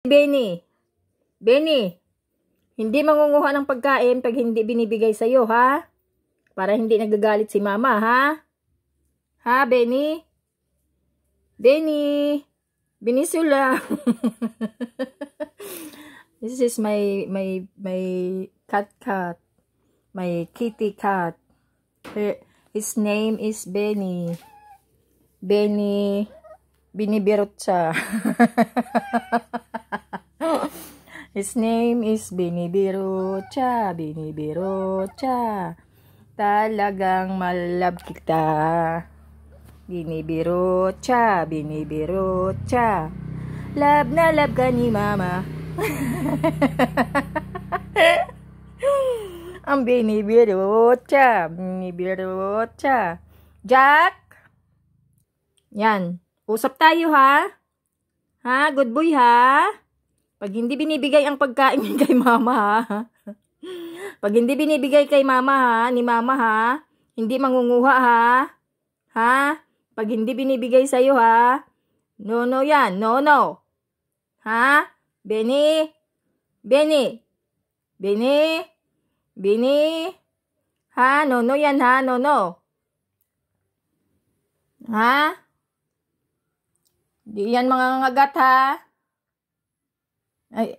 Benny, hindi mangunguha ng pagkain pag hindi binibigay sa'yo, ha? Para hindi nagagalit si mama, ha? Ha, Benny? Binisula. This is my cat. My kitty cat. His name is Benny. Binibirot siya. His name is Binibirot siya. Talagang malab kita. Binibirot siya. Love na love ka ni mama. Ang binibirot siya. Jack? Yan. Usap tayo, ha? Ha? Good boy, ha? Pag hindi binibigay ang pagkain kay mama, ha? Pag hindi binibigay kay mama, ha? Ni mama, ha? Hindi mangunguha, ha? Ha? Pag hindi binibigay sa'yo, ha? No yan. No. Ha? Benny? Ha? No yan, ha? No. Ha? Di yan mga ngagat, ha? Ay.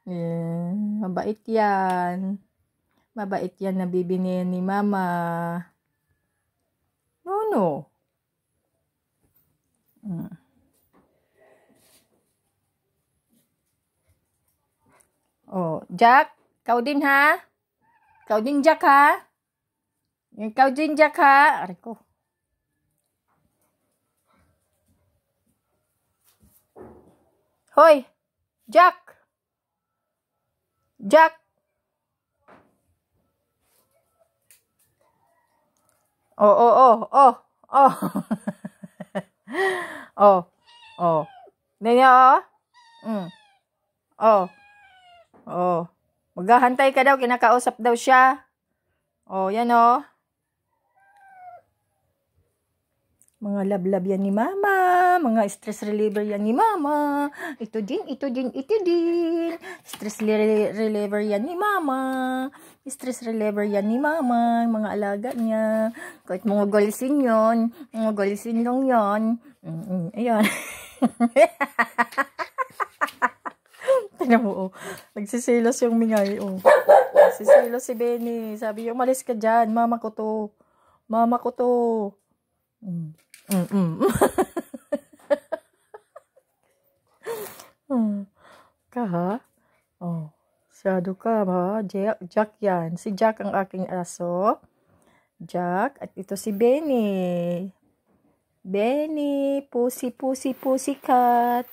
Yeah. Mabait yan. Mabait yan na bibinihan ni mama. No. Oh, Jack, kau din, ha? Kau din, Jack, ha? Ikaw din, Jack, ha? Aray ko. Hoy! Jack! Oh. Ganyan, Maghahantay ka daw, kinakausap daw siya. Yan, Mga lablab yan ni mama. Mga stress reliever yan ni mama. Ito din. Stress reliever yan ni mama. Stress reliever yan ni mama. Mga alaga niya. Kahit mga galisin yon. Mga galisin lang yan. Ayan. Tingnan mo, nagsisilos yung mingay, Nagsisilos si Benny. Sabi yung, malis ka dyan. Mama ko to. Ka, ha? Siyado ka, ha? Jack yan. Si Jack ang aking aso. Jack. At ito si Benny. Pussy cat.